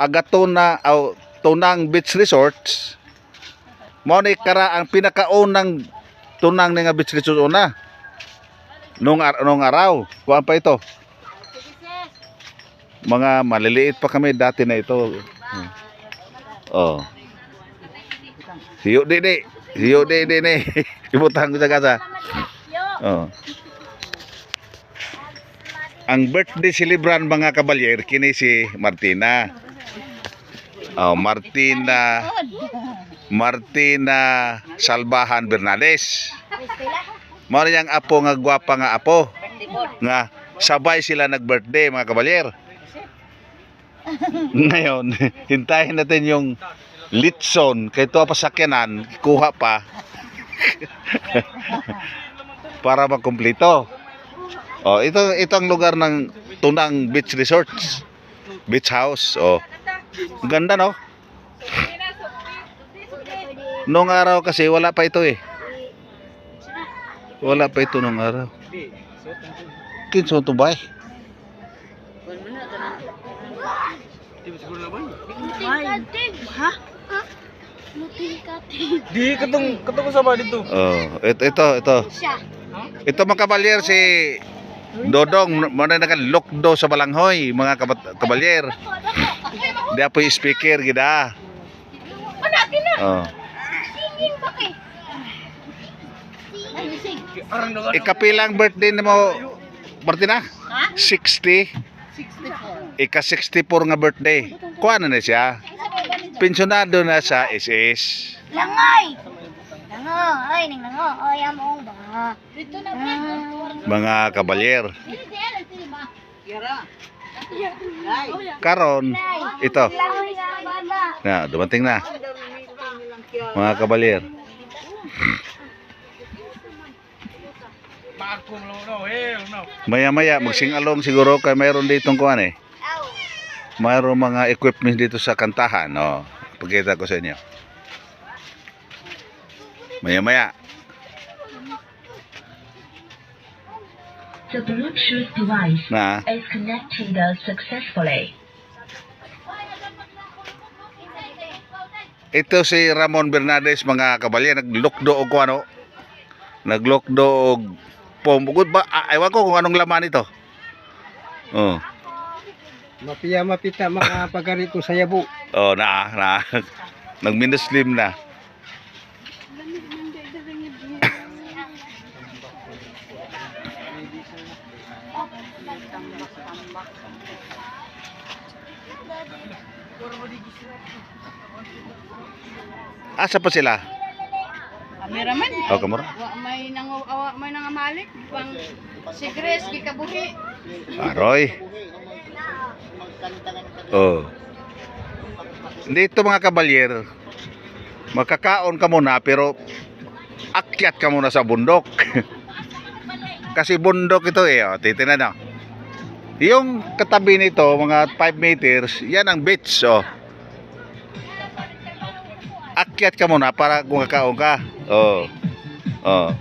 Agatona o Tunang Beach Resorts. Mao ni kara ang pinakaunang tunang nga beach resort una. Nung araw, kuan pa ito. Mga maliliit pa kami dati na ito. Oh. Siyo di. Ibutang ko sa kasa. Oh. Ang birthday celebrant mga kabalyer kini si Martina. Oh, Martina Salbahan Bernales. Mao niyang apo nga gwapa nga apo. Nga sabay sila nag-birthday mga kabalyer. Ngayon, hintayin natin yung litson kay to pa sakyanan, kuha pa. Para makumpleto. Oh, ito ang lugar ng Tunang Beach Resorts. Beach House. Oh. Ang ganda no? Nung araw kasi wala pa ito eh. Wala pa ito nung araw. Kinso to bay? Ha? Di katong sa ba dito? Oh, ito. Ito mga kabalyer si Dodong mo na nakalokdo sa Balanghoy mga kabalyer. Di apo yung speaker gida. Oh. Ikapilang birthday na mo Martina? 60. Ika-64 nga birthday. Kuha na siya. Pensionado na sa SS. Langay! Ay, nango. Ay, among ba? Mga kabalyer. Karon ito. Na, dumating na. Mga kabalyer. Maya-maya magsing-along siguro kay mayroon ditong kuan eh. Mayroong mga equipment dito sa kantahan, no. Pakita ko sa inyo. Maya-maya. The Bluetooth device Na. is connected successfully. Ito si Ramon Bernales mga kabalyer, naglukdo og kuano. Naglukdo og pambugod ba? Ewan ko kung anong laman ito. Oh. Mapita mga pagarito sa yabo. Oh, na. Nagminuslim na. Asa pa sila? Kameraman. Oh, kamura. May nangamalik pang sigres gikabuhi. Aroy. Oh. Dito mga kabalyer, makakaon ka muna pero akyat ka muna sa bundok. Kasi bundok ito eh, oh, titinan oh. Yung katabi nito, mga 5 meters, yan ang beach oh. Akyat ka muna para kung kakaon ka. Oh. Oh.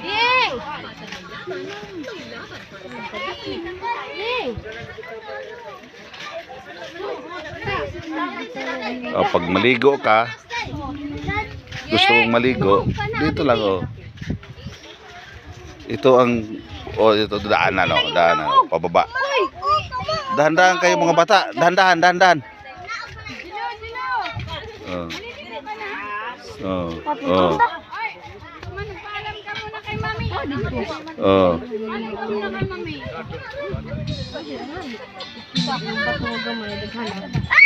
Yay! Oh, pag maligo ka, gusto mong maligo, dito lang oh. Ito ang ito daanan pababa. Dahan-dahan kayo mga bata, dahan-dahan. Oh. Oh. Oh.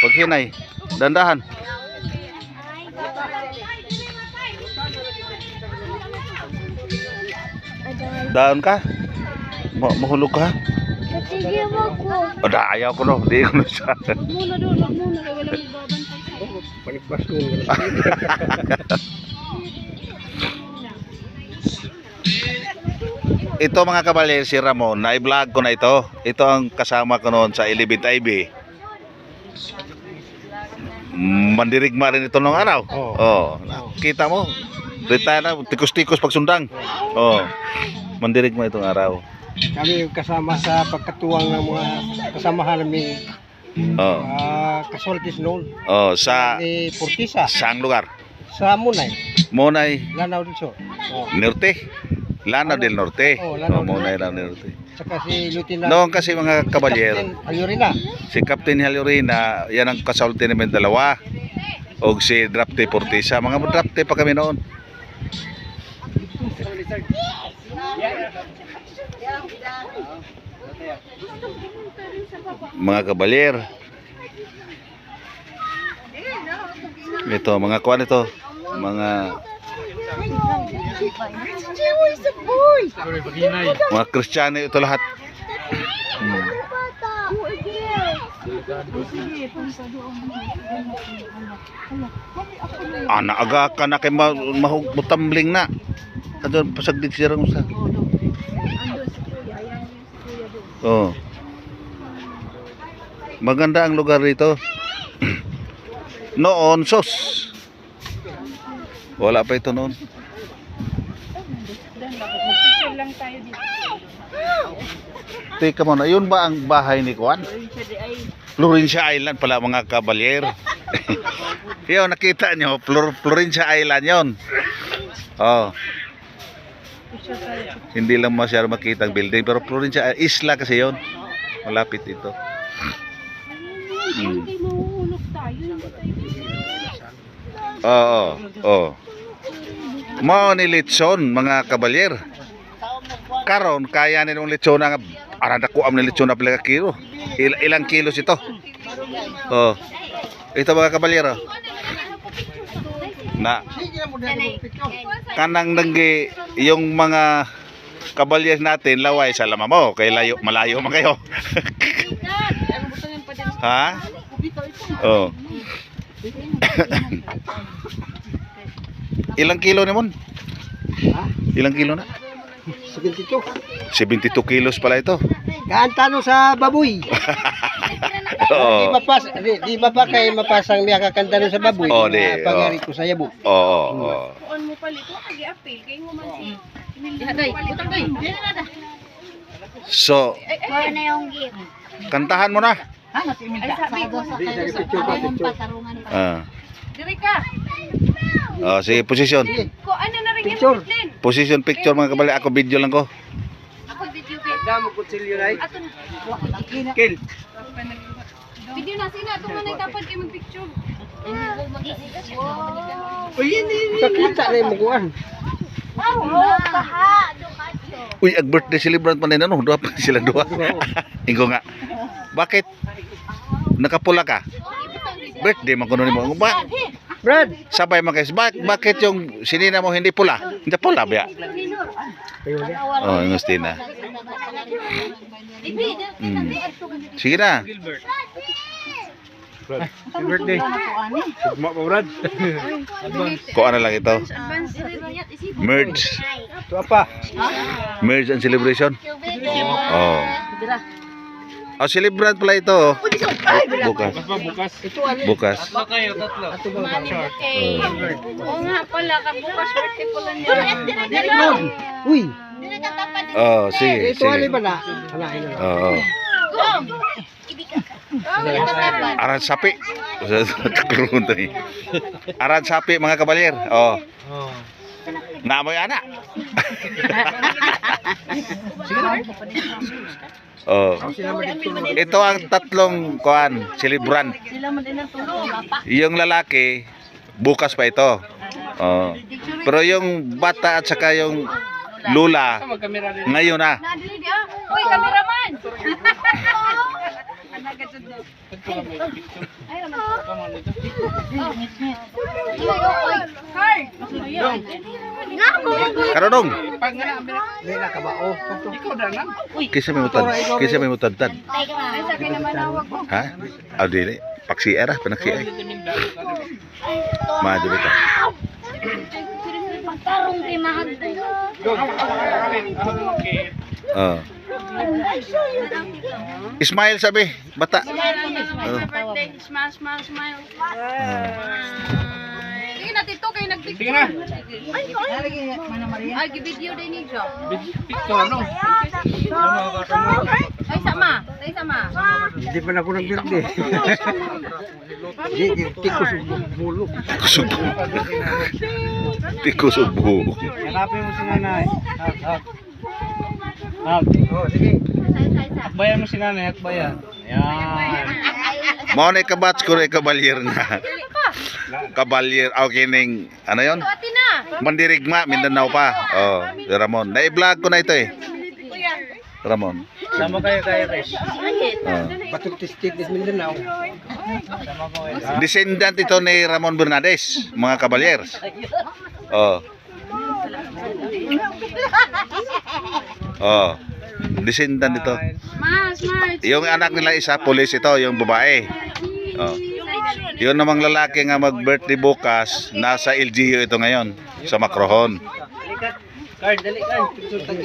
Pag hinay, dahan-dahan. Daon ka? Mahulog ka? Sige mo ko. Ayaw ko no, di ko na siya. Muna doon, wala magbabantay sa'yo. Ito mga kabalyer, si Ramon, na-vlog ko na ito. Ito ang kasama ko noon sa Elevate IB. Mandirigma rin ito nung araw. Oh, nakita mo. Retire na, tikos-tikos pagsundang. Oh, mandirigma itong araw. Kami kasama sa pagkatuwang ng mga kasamahan namin Oh, kasultis noon. oh, sa Ni Portisa. saang lugar? Sa Munay. Monay Lanao dito. Oh. Norte. Lanao del Norte. Oh, Lanao Oh, Monay Lanao del Norte. Saka si Lieutenant Noon kasi mga kabalyer, Captain Ayorina. si Captain Halurina, yan ang kasulti namin dalawa. O si Drafte Portisa. Mga drafte pa kami noon. Mga kabalyer. Ito, mga kuwan ito. Mga mga Kristiyano ito lahat. Naaga ka na kay mahugmutambling na. Adon pasagdig siya ron sa. Oh. Maganda ang lugar dito. Noon, sos. Wala pa ito noon. Teka muna, yun ba ang bahay ni Juan? Florencia Island pala mga kabalyer. Yun, nakita nyo, Florencia Island yun. Oh. Hindi lang masyado makita ang building, pero Florencia Isla kasi yun. Malapit dito. Oo, oo. Mao ni Litson mga kabalyer. Karon kaya ni nung lechon nga arada ko am ni lechon na pala ka kilo. Ilang kilos ito? Oh. Ito mga kabalyero. Na kanang nanggi yung mga kabalyers natin laway sa lama mo kay malayo man kayo. Ha? Oh. Ilang kilo ni mon? Ilang kilo na? 72. 72 kilos pala ito. Kaantano sa baboy. Di Oo. mapas di ba pa kay mapasang miya kakantano sa baboy. Oh, di. Pagari ko sa yabo. Oo. Oo. Kuan mo palito kag i-appeal kay mo man si. So, Kaya na yung gift. kantahan mo na. Ay sabi ko sa Ah. Diri ka. Oh, sige, position. Ko ano na ring Picture. din. Position picture mga kabali. Ako video lang ko. Ako video kay. Damo kutsilyo ray. Aton Kill. video na sina ato man tapad kay mag-picture. Uy, hindi. Kakita na yung mukuan. Uy, ang birthday celebrant pa nila, no? Dua pa sila dua. Ingo nga. Bakit? Nakapula ka? Birthday man kuno nimo. Ba? Brad. Sabay man kayo. Bakit yung sinina mo hindi pula? Hindi pula ba? Oh, yung Agustina. Sige na. Birthday. Sugma pa Brad. Kung ano lang ito. Merge. Ito apa? Merge and celebration. Oh. Oh, celebrant pala ito. Oh. Bukas. Ito ano? Bukas. Ato ba ba? Oo nga pala ka bukas birthday pala niya. Uy, Oh, sige. ito ali Sige. ba na? Anain na. Oo. Aran sapi. Kakurun to eh. Aran sapi mga kabalyer. Oh. Namoy ana. Oh. Ito ang tatlong kuan, celebrant. Yung lalaki bukas pa ito. Oh. Pero yung bata at saka yung lula ngayon na. Nadili di ah. Uy, cameraman. Karunong. Dila ka ba? Oh, kanto. Kisa may mutad. Ay sa kay naman awak ko. Ha? Ah, dili. Paksi era, panaksi ay. Maju bita. Pagtarong kay mahal. Oh. Smile sabi, bata. Happy birthday. Smile, smile, smile. Sige na, tito, kayo nag-picture. Sige na. Ay, video din niyo. Picture ano? Ay, sama. Ay, sama. Hindi pa na ako nag-birthday. Hindi, tikos bulok. Tikus ubo. Hanapin mo si nanay. Oh, sige. Akbayan mo si nanay, akbayan. Ayan. Mao na kabats ko na kabalyer na. Kabalyer, okay ning, ano yon? Ati na. Mandirigma, Mindanao pa. Oh, Ramon. Na-vlog ko na ito eh. Ramon. Sama kayo guys. Oh. Batutis State Mindanao. Descendant ito ni Ramon Bernades, mga kabalyers. Oh. Oh. Descendant ito. Mas, mas. Yung anak nila isa, police ito, yung babae. Oh. Yun namang lalaki nga mag-birthday bukas, nasa LGU ito ngayon, sa Macrohon. Card, dali card.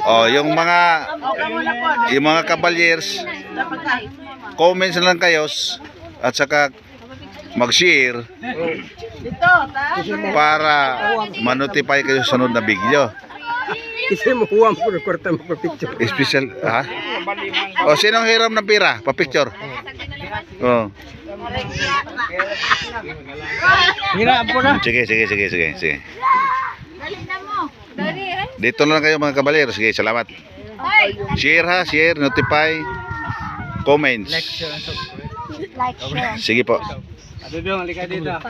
Oh, yung mga kabalyers, comments na lang kayo at saka mag-share para ma-notify kayo sa sunod na video. Kasi mahuwam ko na kwarta mo picture. Special, ha? O, sinong hiram ng pira? Pa-picture. Oh. Hirap po na. Sige. Dali na mo. Dali, ay. Dito lang kayo mga kabalyero. Sige, salamat. Share ha, share, notify, comments. Like, share. Sige po. Bibiyong, halika dito.